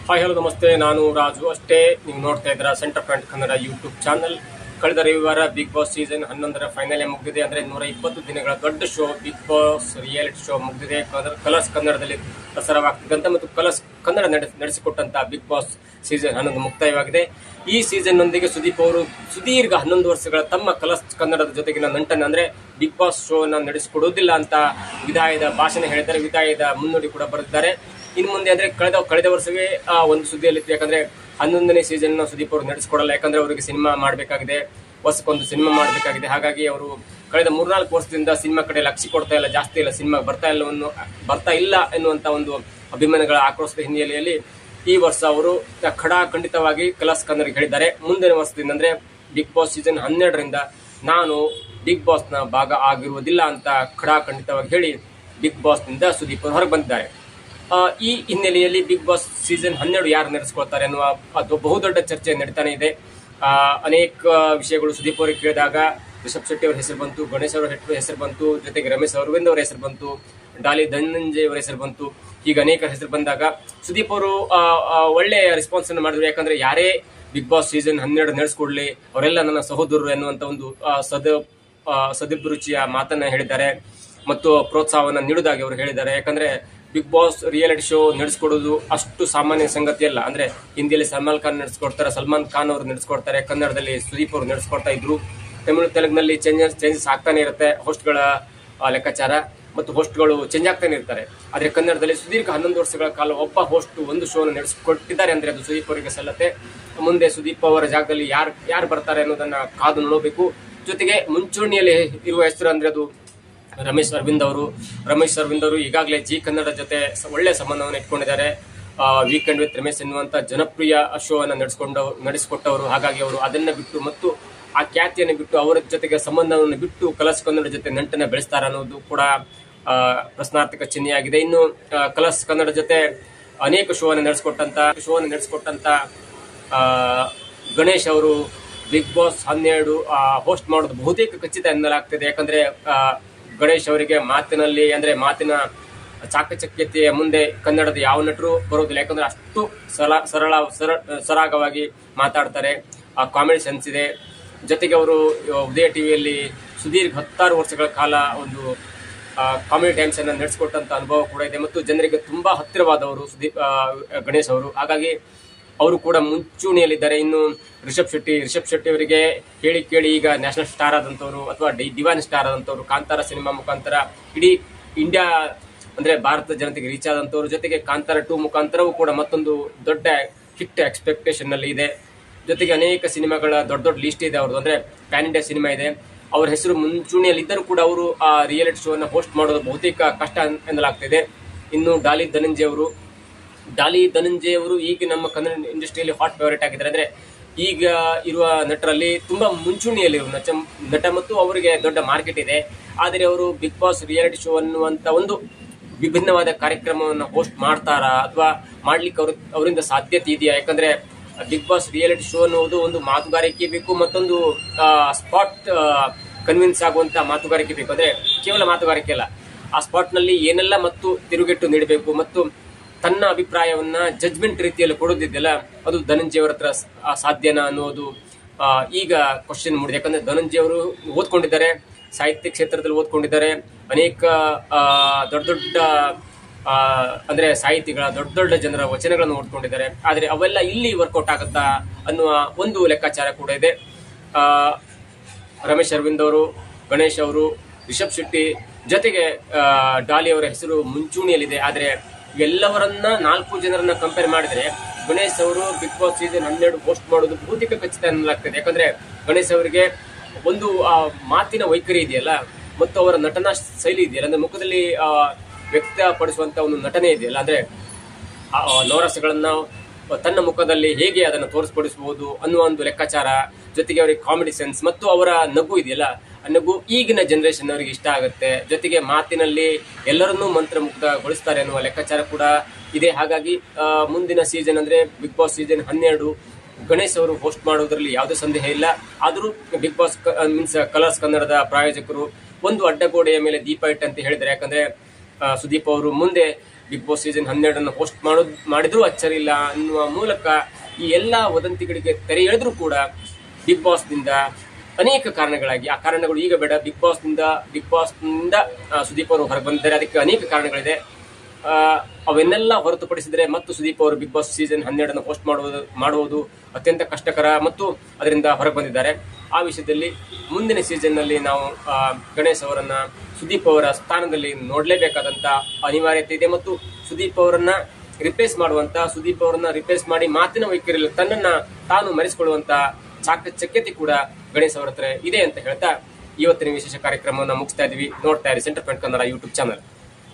Hi hello ನಮಸ್ತೆ, ನಾನು ರಾಜು ಅಷ್ಟೇ. ನೀವು ನೋಡ್ತಾ ಇದ್ದೀರಾ centre point Kannada YouTube channel. ಕಳೆದ ರವಿವಾರ ಬಿಗ್ ಬಾಸ್ ಸೀಸನ್ 11ರ ಫೈನಲ್ ಮುಗಿದಿದೆ. ಅಂದ್ರೆ 120 ದಿನಗಳ ದೊಡ್ಡ show big boss reality show ಮುಗಿದಿದೆ. ಕಲರ್ಸ್ ಕನ್ನಡದಲ್ಲಿ ಪ್ರಸಾರವಾಗ್ತಿದ್ದಂತ ಮತ್ತು ಕಲರ್ಸ್ ಕನ್ನಡ ನಡೆಸಿಕೊಟ್ಟಂತ ಬಿಗ್ ಬಾಸ್ ಸೀಸನ್ 11 ಮುಕ್ತಾಯವಾಗಿದೆ. ಈ ಸೀಸನ್ ನೊಂದಿಗೆ ಸುದೀಪ್ ಅವರು ಸುದೀರ್ಘ 11 ವರ್ಷಗಳ ತಮ್ಮ ಕಲರ್ಸ್ ಕನ್ನಡದ ಜೊತೆಗಿನ ನಂಟನ್ನು ಅಂದ್ರೆ ಬಿಗ್ ಬಾಸ್ ಶೋ ನಡೆಸಿಕೊಡುವುದಿಲ್ಲ ಅಂತ ವಿದಾಯದ ಭಾಷಣ ಹೇಳಿದ್ದಾರೆ. ವಿದಾಯದ ಮುನ್ನುಡಿ ಕೂಡ ಬರೆದಿದ್ದಾರೆ. ಇನ್ನು ಮುಂದೆ ಅಂದ್ರೆ ಕಳೆದ ವರ್ಷವೇ ಒಂದು ಸುದ್ದಿಯಲ್ಲಿತ್ತು. ಯಾಕಂದ್ರೆ 11ನೇ ಸೀಸನ್ ಸುದೀಪ್ ಅವರು ನಡೆಸಿಕೊಡಲ್ಲ. ಯಾಕಂದ್ರೆ ಅವರಿಗೆ ಸಿನಿಮಾ ಮಾಡಬೇಕಾಗಿದೆ, ವರ್ಷಕ್ಕೊಂದು ಸಿನಿಮಾ ಮಾಡಬೇಕಾಗಿದೆ. ಹಾಗಾಗಿ ಅವರು ಕಳೆದ 3-4 ವರ್ಷದಿಂದ ಸಿನಿಮಾ ಕಡೆ ಲಕ್ಷ್ಯ ಕೊಡ್ತಾ ಇಲ್ಲ, ಜಾಸ್ತಿ ಇಲ್ಲ, ಸಿನಿಮಾ ಬರ್ತಾ ಇಲ್ಲ ಎನ್ನುವಂತ ಒಂದು ಅಭಿಮಾನಿಗಳ ಆಕ್ರೋಶದ ಹಿನ್ನೆಲೆಯಲ್ಲಿ ಈ ವರ್ಷ ಅವರು ಖಂಡಿತವಾಗಿ ಕಲರ್ಸ್ ಕನ್ನಡಿಗೆ ಹೇಳಿದ್ದಾರೆ. ಮುಂದಿನ ವರ್ಷದಿಂದ ಅಂದ್ರೆ ಬಿಗ್ ಬಾಸ್ ಸೀಸನ್ 12ರಿಂದ ನಾನು ಬಿಗ್ ಬಾಸ್ ನ ಭಾಗ ಆಗಿರುವುದಿಲ್ಲ ಅಂತ ಖಂಡಿತವಾಗಿ ಹೇಳಿ ಬಿಗ್ ಬಾಸ್ ನಿಂದ ಸುದೀಪ್ ಅವರು ಹೊರಗೆ ಬಂದಿದ್ದಾರೆ. ಈ ಹಿನ್ನೆಲೆಯಲ್ಲಿ ಬಿಗ್ ಬಾಸ್ ಸೀಸನ್ 12 ಯಾರು ನಡೆಸಿಕೊಳ್ತಾರೆ ಅನ್ನುವ ಅದು ಬಹುದೊಡ್ಡ ಚರ್ಚೆ ನಡೀತಾನೆ ಇದೆ. ಅನೇಕ ವಿಷಯಗಳು ಸುದೀಪ್ ಅವರಿಗೆ ಕೇಳಿದಾಗ ರಿಷಬ್ ಶೆಟ್ಟಿ ಅವರ ಹೆಸರು ಬಂತು, ಗಣೇಶ್ ಅವರ ಹೆಸರು ಬಂತು, ಜೊತೆಗೆ ರಮೇಶ್ ಅರವಿಂದ್ ಅವರ ಹೆಸರು ಬಂತು, ಡಾಲಿ ಧನಂಜಯ್ ಅವರ ಹೆಸರು ಬಂತು. ಈಗ ಅನೇಕ ಹೆಸರು ಬಂದಾಗ ಸುದೀಪ್ ಅವರು ಒಳ್ಳೆಯ ರೆಸ್ಪಾನ್ಸ್ ಅನ್ನು ಮಾಡಿದ್ರು. ಯಾಕಂದ್ರೆ ಯಾರೇ ಬಿಗ್ ಬಾಸ್ ಸೀಸನ್ 12 ನಡೆಸಿಕೊಡ್ಲಿ ಅವರೆಲ್ಲ ನನ್ನ ಸಹೋದರರು ಎನ್ನುವಂತ ಒಂದು ಸದಭಿರುಚಿಯ ಮಾತನ್ನ ಹೇಳಿದ್ದಾರೆ ಮತ್ತು ಪ್ರೋತ್ಸಾಹವನ್ನು ನೀಡುವುದಾಗಿ ಅವರು ಹೇಳಿದ್ದಾರೆ. ಯಾಕಂದ್ರೆ ಬಿಗ್ ಬಾಸ್ ರಿಯಾಲಿಟಿ ಶೋ ನಡೆಸಿಕೊಡೋದು ಅಷ್ಟು ಸಾಮಾನ್ಯ ಸಂಗತಿ ಅಲ್ಲ. ಅಂದ್ರೆ ಹಿಂದಿಯಲ್ಲಿ ಸಲ್ಮಾನ್ ಖಾನ್ ನಡೆಸಿಕೊಡ್ತಾರೆ, ಸಲ್ಮಾನ್ ಖಾನ್ ಅವರು ನಡೆಸಿಕೊಡ್ತಾರೆ, ಕನ್ನಡದಲ್ಲಿ ಸುದೀಪ್ ಅವರು ನಡೆಸಿಕೊಡ್ತಾ ಇದ್ರು. ತೆಲುಗಿನಲ್ಲಿ ಚೇಂಜಸ್ ಆಗ್ತಾನೆ ಇರುತ್ತೆ ಹೋಸ್ಟ್ಗಳ ಲೆಕ್ಕಾಚಾರ ಮತ್ತು ಹೋಸ್ಟ್ಗಳು ಚೇಂಜ್ ಆಗ್ತಾನೆ ಇರ್ತಾರೆ. ಆದ್ರೆ ಕನ್ನಡದಲ್ಲಿ ಸುದೀರ್ಘ 11 ವರ್ಷಗಳ ಕಾಲ ಒಬ್ಬ ಹೋಸ್ಟ್ ಒಂದು ಶೋನ ನಡೆಸಿಕೊಟ್ಟಿದ್ದಾರೆ ಅಂದ್ರೆ ಅದು ಸುದೀಪ್ ಅವರಿಗೆ ಸಲ್ಲತ್ತೆ. ಮುಂದೆ ಸುದೀಪ್ ಅವರ ಜಾಗದಲ್ಲಿ ಯಾರು ಬರ್ತಾರೆ ಅನ್ನೋದನ್ನ ಕಾದು ನೋಡಬೇಕು. ಜೊತೆಗೆ ಮುಂಚೂಣಿಯಲ್ಲಿ ಇರುವ ಹೆಸರು ಅಂದ್ರೆ ಅದು ರಮೇಶ್ ಅರವಿಂದ್ ಅವರು ಈಗಾಗಲೇ ಜಿ ಕನ್ನಡ ಜೊತೆ ಒಳ್ಳೆ ಸಂಬಂಧವನ್ನು ಇಟ್ಕೊಂಡಿದ್ದಾರೆ. ವೀಕೆಂಡ್ ವಿತ್ ರಮೇಶ್ ಎನ್ನುವಂತ ಜನಪ್ರಿಯ ಶೋ ಅನ್ನ ನಡೆಸಿಕೊಟ್ಟವರು. ಹಾಗಾಗಿ ಅವರು ಅದನ್ನ ಬಿಟ್ಟು ಮತ್ತು ಆ ಖ್ಯಾತಿಯನ್ನು ಬಿಟ್ಟು ಅವರ ಜೊತೆಗೆ ಸಂಬಂಧವನ್ನು ಬಿಟ್ಟು ಕಲರ್ಸ್ ಕನ್ನಡ ಜೊತೆ ನಂಟನ್ನ ಬೆಳೆಸ್ತಾರ ಅನ್ನೋದು ಕೂಡ ಪ್ರಶ್ನಾರ್ಥಕ ಚಿಹ್ನೆಯಾಗಿದೆ. ಇನ್ನು ಕಲರ್ಸ್ ಕನ್ನಡ ಜೊತೆ ಅನೇಕ ಶೋವನ್ನು ನಡೆಸಿಕೊಟ್ಟಂತ ಗಣೇಶ್ ಅವರು ಬಿಗ್ ಬಾಸ್ 12 ಹೋಸ್ಟ್ ಮಾಡೋದು ಬಹುತೇಕ ಖಚಿತ ಎನ್ನಲಾಗ್ತಿದೆ. ಯಾಕಂದ್ರೆ ಗಣೇಶ್ ಅವರಿಗೆ ಮಾತಿನ ಚಾಕಚಕ್ಯತೆಯ ಮುಂದೆ ಕನ್ನಡದ ಯಾವ ನಟರು ಬರೋದಿಲ್ಲ. ಯಾಕಂದ್ರೆ ಅಷ್ಟು ಸರಾಗವಾಗಿ ಮಾತಾಡ್ತಾರೆ, ಕಾಮಿಡಿ ಸೆನ್ಸ್ ಇದೆ. ಜೊತೆಗೆ ಅವರು ಉದಯ ಟಿವಿಯಲ್ಲಿ ಸುದೀರ್ಘ 16 ವರ್ಷಗಳ ಕಾಲ ಒಂದು ಕಾಮಿಡಿ ಟೈಮ್ಸ್ ಅನ್ನ ನಡೆಸಿಕೊಟ್ಟಂತ ಅನುಭವ ಕೂಡ ಇದೆ ಮತ್ತು ಜನರಿಗೆ ತುಂಬಾ ಹತ್ತಿರವಾದವರು ಗಣೇಶ್ ಅವರು. ಹಾಗಾಗಿ ಅವರು ಕೂಡ ಮುಂಚೂಣಿಯಲ್ಲಿದ್ದಾರೆ. ಇನ್ನು ರಿಷಬ್ ಶೆಟ್ಟಿ ಅವರಿಗೆ ಹೇಳಿ ಕೇಳಿ ಈಗ ನ್ಯಾಷನಲ್ ಸ್ಟಾರ್ ಆದಂತವರು ಅಥವಾ ಡಿವೈನ್ ಸ್ಟಾರ್ ಆದಂತವರು, ಕಾಂತಾರ ಸಿನಿಮಾ ಮುಖಾಂತರ ಇಡೀ ಇಂಡಿಯಾ ಅಂದ್ರೆ ಭಾರತ ಜನತೆಗೆ ರೀಚ್ ಆದಂತವರು. ಜೊತೆಗೆ ಕಾಂತಾರ 2 ಮುಖಾಂತರವೂ ಕೂಡ ಮತ್ತೊಂದು ದೊಡ್ಡ ಹಿಟ್ ಎಕ್ಸ್ಪೆಕ್ಟೇಷನ್ ನಲ್ಲಿ ಇದೆ. ಜೊತೆಗೆ ಅನೇಕ ಸಿನಿಮಾಗಳ ದೊಡ್ಡ ಲಿಸ್ಟ್ ಇದೆ ಅವ್ರದ್ದು, ಅಂದ್ರೆ ಪ್ಯಾನ್ ಇಂಡಿಯಾ ಸಿನಿಮಾ ಇದೆ. ಅವರ ಹೆಸರು ಮುಂಚೂಣಿಯಲ್ಲಿ ಇದ್ದರೂ ಕೂಡ ಅವರು ಆ ರಿಯಾಲಿಟಿ ಶೋ ಅನ್ನ ಹೋಸ್ಟ್ ಮಾಡೋದು ಬಹುತೇಕ ಕಷ್ಟ ಎನ್ನಲಾಗ್ತಿದೆ. ಇನ್ನು ಡಾಲಿ ಧನಂಜಯ್ ಅವರು ಈಗ ನಮ್ಮ ಕನ್ನಡ ಇಂಡಸ್ಟ್ರಿಯಲ್ಲಿ ಹಾಟ್ ಫೇವರೇಟ್ ಆಗಿದ್ದಾರೆ. ಅಂದ್ರೆ ಈಗ ಇರುವ ನಟರಲ್ಲಿ ತುಂಬಾ ಮುಂಚೂಣಿಯಲ್ಲಿ ನಟ ಮತ್ತು ಅವರಿಗೆ ದೊಡ್ಡ ಮಾರ್ಕೆಟ್ ಇದೆ. ಆದರೆ ಅವರು ಬಿಗ್ ಬಾಸ್ ರಿಯಾಲಿಟಿ ಶೋ ಅನ್ನುವಂತ ಒಂದು ವಿಭಿನ್ನವಾದ ಕಾರ್ಯಕ್ರಮವನ್ನು ಹೋಸ್ಟ್ ಮಾಡ್ತಾರಾ ಅಥವಾ ಮಾಡ್ಲಿಕ್ಕೆ ಅವರಿಂದ ಸಾಧ್ಯತೆ ಇದೆಯಾ? ಯಾಕಂದ್ರೆ ಬಿಗ್ ಬಾಸ್ ರಿಯಾಲಿಟಿ ಶೋ ಅನ್ನುವುದು ಒಂದು ಮಾತುಗಾರಿಕೆ ಬೇಕು, ಮತ್ತೊಂದು ಸ್ಪಾಟ್ ಕನ್ವಿನ್ಸ್ ಆಗುವಂತ ಮಾತುಗಾರಿಕೆ ಬೇಕು. ಅಂದ್ರೆ ಕೇವಲ ಮಾತುಗಾರಿಕೆ ಅಲ್ಲ, ಆ ಸ್ಪಾಟ್ ನಲ್ಲಿ ಏನೆಲ್ಲ ಮತ್ತು ತಿರುಗೇಟು ನೀಡಬೇಕು ಮತ್ತು ತನ್ನ ಅಭಿಪ್ರಾಯವನ್ನ ಜಜ್ಮೆಂಟ್ ರೀತಿಯಲ್ಲಿ ಕೊಡೋದಿದೆಯಲ್ಲ, ಅದು ಧನಂಜಯ ಅವರ ಹತ್ರ ಸಾಧ್ಯನಾ ಅನ್ನೋದು ಈಗ ಕ್ವಶನ್ ಮೂಡಿದೆ. ಯಾಕಂದ್ರೆ ಧನಂಜಯ ಅವರು ಓದ್ಕೊಂಡಿದ್ದಾರೆ, ಸಾಹಿತ್ಯ ಕ್ಷೇತ್ರದಲ್ಲಿ ಓದ್ಕೊಂಡಿದ್ದಾರೆ, ಅನೇಕ ದೊಡ್ಡ ಅಂದ್ರೆ ಸಾಹಿತಿಗಳ ದೊಡ್ಡ ಜನರ ವಚನಗಳನ್ನು ಓದ್ಕೊಂಡಿದ್ದಾರೆ. ಆದ್ರೆ ಅವೆಲ್ಲ ಇಲ್ಲಿ ವರ್ಕೌಟ್ ಆಗುತ್ತಾ ಅನ್ನುವ ಒಂದು ಲೆಕ್ಕಾಚಾರ ಕೂಡ ಇದೆ. ರಮೇಶ್ ಅರವಿಂದ್ ಅವರು, ಗಣೇಶ್ ಅವರು, ರಿಷಬ್ ಶೆಟ್ಟಿ ಜೊತೆಗೆ ಡಾಲಿ ಅವರ ಹೆಸರು ಮುಂಚೂಣಿಯಲ್ಲಿದೆ. ಆದ್ರೆ ಎಲ್ಲವರನ್ನ 4 ಜನರನ್ನ ಕಂಪೇರ್ ಮಾಡಿದ್ರೆ ಗಣೇಶ್ ಅವರು ಬಿಗ್ ಬಾಸ್ ಸೀಸನ್ 12 ಹೋಸ್ಟ್ ಮಾಡೋದು ಬಹುತೇಕ ಖಚಿತ ಎನ್ನಲಾಗ್ತದೆ. ಯಾಕಂದ್ರೆ ಗಣೇಶ್ ಅವರಿಗೆ ಒಂದು ಮಾತಿನ ವೈಖರಿ ಇದೆಯಲ್ಲ ಮತ್ತು ಅವರ ನಟನಾ ಶೈಲಿ ಇದೆಯಲ್ಲ, ಅಂದ್ರೆ ಮುಖದಲ್ಲಿ ವ್ಯಕ್ತಪಡಿಸುವಂತ ಒಂದು ನಟನೆ ಇದೆಯಲ್ಲ, ಅಂದ್ರೆ ನವರಸಗಳನ್ನ ತನ್ನ ಮುಖದಲ್ಲಿ ಹೇಗೆ ಅದನ್ನು ತೋರಿಸ್ಪಡಿಸಬಹುದು ಅನ್ನುವ ಒಂದು ಲೆಕ್ಕಾಚಾರ. ಜೊತೆಗೆ ಅವರಿಗೆ ಕಾಮಿಡಿ ಸೆನ್ಸ್ ಮತ್ತು ಅವರ ನಗು ಇದೆಯಲ್ಲ, ಆ ನಗು ಈಗಿನ ಜನರೇಷನ್ ಅವರಿಗೆ ಇಷ್ಟ ಆಗುತ್ತೆ. ಜೊತೆಗೆ ಮಾತಿನಲ್ಲಿ ಎಲ್ಲರನ್ನೂ ಮಂತ್ರಮುಗ್ಧಗೊಳಿಸ್ತಾರೆ ಅನ್ನುವ ಲೆಕ್ಕಾಚಾರ ಕೂಡ ಇದೆ. ಹಾಗಾಗಿ ಮುಂದಿನ ಸೀಸನ್ ಅಂದ್ರೆ ಬಿಗ್ ಬಾಸ್ ಸೀಸನ್ 12 ಗಣೇಶ್ ಅವರು ಹೋಸ್ಟ್ ಮಾಡೋದ್ರಲ್ಲಿ ಯಾವುದೇ ಸಂದೇಹ ಇಲ್ಲ. ಆದರೂ ಬಿಗ್ ಬಾಸ್ ಕಲರ್ಸ್ ಕನ್ನಡದ ಪ್ರಾಯೋಜಕರು ಒಂದು ಅಡ್ಡಗೋಡೆಯ ಮೇಲೆ ದೀಪ ಇಟ್ಟಂತೆ ಹೇಳಿದ್ದಾರೆ. ಯಾಕಂದ್ರೆ ಸುದೀಪ್ ಅವರು ಮುಂದೆ ಬಿಗ್ ಬಾಸ್ ಸೀಸನ್ 12 ಹೋಸ್ಟ್ ಮಾಡಿದ್ರೂ ಅಚ್ಚರಿ ಇಲ್ಲ ಅನ್ನುವ ಮೂಲಕ ಈ ಎಲ್ಲಾ ವದಂತಿಗಳಿಗೆ ತೆರೆ ಎಳೆದ್ರೂ ಕೂಡ ಬಿಗ್ ಬಾಸ್ ನಿಂದ ಅನೇಕ ಕಾರಣಗಳಾಗಿ, ಆ ಕಾರಣಗಳು ಈಗ ಬೇಡ, ಬಿಗ್ ಬಾಸ್ ನಿಂದ ಸುದೀಪ್ ಅವರು ಹೊರಗೆ ಬಂದಿದ್ದಾರೆ. ಅದಕ್ಕೆ ಅನೇಕ ಕಾರಣಗಳಿದೆ. ಅವನ್ನೆಲ್ಲ ಹೊರತುಪಡಿಸಿದರೆ ಮತ್ತು ಸುದೀಪ್ ಅವರು ಬಿಗ್ ಬಾಸ್ ಸೀಸನ್ 12 ಹೋಸ್ಟ್ ಮಾಡುವುದು ಅತ್ಯಂತ ಕಷ್ಟಕರ ಮತ್ತು ಅದರಿಂದ ಹೊರಗೆ ಬಂದಿದ್ದಾರೆ. ಆ ವಿಷಯದಲ್ಲಿ ಮುಂದಿನ ಸೀಸನ್ ನಲ್ಲಿ ನಾವು ಗಣೇಶ್ ಅವರನ್ನ ಸುದೀಪ್ ಅವರ ಸ್ಥಾನದಲ್ಲಿ ನೋಡಲೇಬೇಕಾದಂತ ಅನಿವಾರ್ಯತೆ ಇದೆ ಮತ್ತು ಸುದೀಪ್ ಅವರನ್ನ ರಿಪ್ಲೇಸ್ ಮಾಡಿ ಮಾತಿನ ವೈಖರಿಯಲ್ಲಿ ತನ್ನನ್ನ ತಾನು ಮರೆಸಿಕೊಳ್ಳುವಂತ ಚಾಕಚಕ್ಯತೆ ಕೂಡ ಗಣೇಶ್ ಅವರ ಹತ್ರ ಇದೆ ಅಂತ ಹೇಳ್ತಾ ಇವತ್ತಿನ ವಿಶೇಷ ಕಾರ್ಯಕ್ರಮವನ್ನು ಮುಗಿಸ್ತಾ ಇದೀವಿ. ನೋಡ್ತಾ ಇರಿ centre point Kannada YouTube channel.